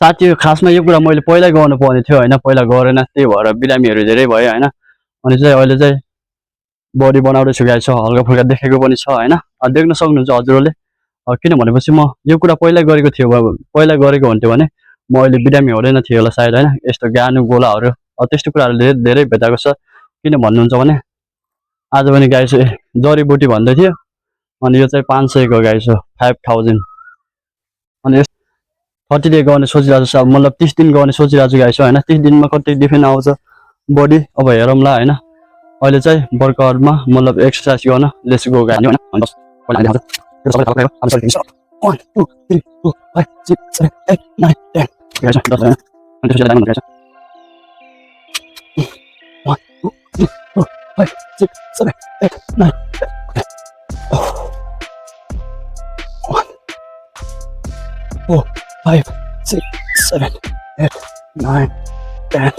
साथी खासमा यो कुरा मैले पहिल्यै गर्नुपर्ने थियो होइन, पहिला गरेन, त्यही भएर बिरामीहरू धेरै भयो होइन। अनि चाहिँ अहिले चाहिँ बडी बनाउँदैछु गाइस, हल्का फुल्का देखेको पनि छ होइन, देख्न सक्नुहुन्छ हजुरहरूले। किन भनेपछि म यो कुरा पहिल्यै गरेको थियो, पहिला गरेको हुन्थ्यो भने म अहिले बिरामी हुँदैन थियो होला सायद होइन। यस्तो गानु गोलाहरू त्यस्तो कुराहरू धेरै धेरै भेटाएको छ। किन भन्नुहुन्छ भने आज पनि गाइस जडीबुटी भन्दै थियो, अनि यो चाहिँ 500 को गाइस हो, 5000। अनि 30 डे गर्ने सोचिरहेको छु, मतलब 30 दिन गर्ने सोचिरहेको छु गाइस होइन। 30 दिनमा कति डिफेन्ट आउँछ बडी अब हेरौँला होइन। अहिले चाहिँ वर्कआउटमा मतलब एक्सर्साइज गर्न लेट्स गो गाडी होइन। बस पहिला देखाउँछु त्यो सबै थाहा भयो। अब सबै 1 2 3 4 5 6 7 8 9 10 गाइस 10 होइन। अनि त्यसपछि डायमन्ड गाइस 1 2 3 4 5 6 7 8 9 10 1 4 5 6 7 8 9 10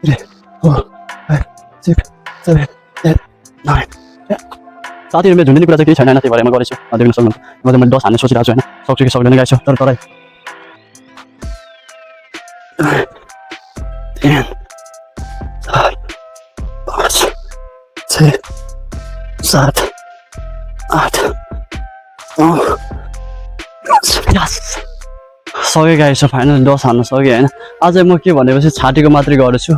3 4 5 6 7 8 9 10। साथीहरू मेरो झुन्डिने कुरा चाहिँ केही छैन होइन, त्यही भएर म गरेछु। देख्न सक्नुहुन्छ म चाहिँ मैले 10 हान्ने सोचिरहेको छु होइन, सक्छु कि सक्दैन गाइस, तर तराई 3 4 5 6 7 8 9 10। सकेँ गाइस, फाइनल 10 हान्न सकेँ होइन। आज म के भनेपछि छातीको मात्रै गर्छु,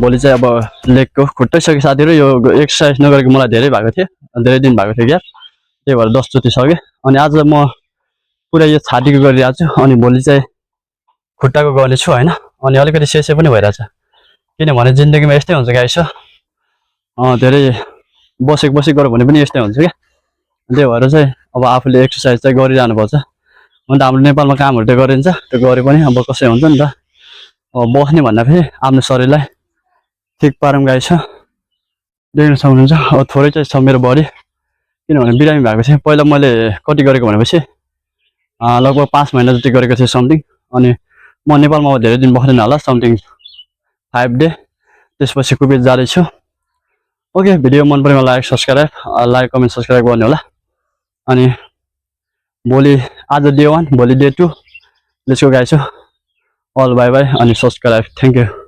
भोलि चाहिँ अब लेगको खुट्टै सकेँ साथीहरू। यो एक्सर्साइज नगरेको मलाई धेरै भएको थियो, धेरै दिन भएको थियो क्या, त्यही भएर 10 चोटि सकेँ। अनि आज म पुरा यो छातीको गरिरहेको छु, अनि भोलि चाहिँ खुट्टाको गर्नेछु होइन। अनि अलिकति सेसे पनि भइरहेछ, किनभने जिन्दगीमा यस्तै हुन्छ गाइस, धेरै बसेको गऱ्यो भने पनि यस्तै हुन्छ क्या। त्यही भएर चाहिँ अब आफूले एक्सर्साइज चाहिँ गरिरहनुपर्छ। अन्त हाम्रो नेपालमा कामहरू त गरिन्छ, त्यो गरे पनि अब कसै हुन्छ नि त। अब बस्ने भन्दा फेरि आफ्नो शरीरलाई ठिक पारौँ गाइस, देख्न सक्नुहुन्छ। अब थोरै चाहिँ छ मेरो बडी, किनभने बिरामी भएको थिएँ। पहिला मैले कति गरेको भनेपछि लगभग 5 महिना जति गरेको थिएँ समथिङ। अनि म नेपालमा अब धेरै दिन बस्दैन होला, समथिङ 5 डे, त्यसपछि कुवेत जाँदैछु। ओके, भिडियो मन परेमा लाइक कमेन्ट सब्सक्राइब गर्ने होला। अनि भोलि आज डे 1, भोलि डे 2, लेट्स गो गाइस, अल बाई बाई अनि सब्सक्राइब, थ्याङ्क यू।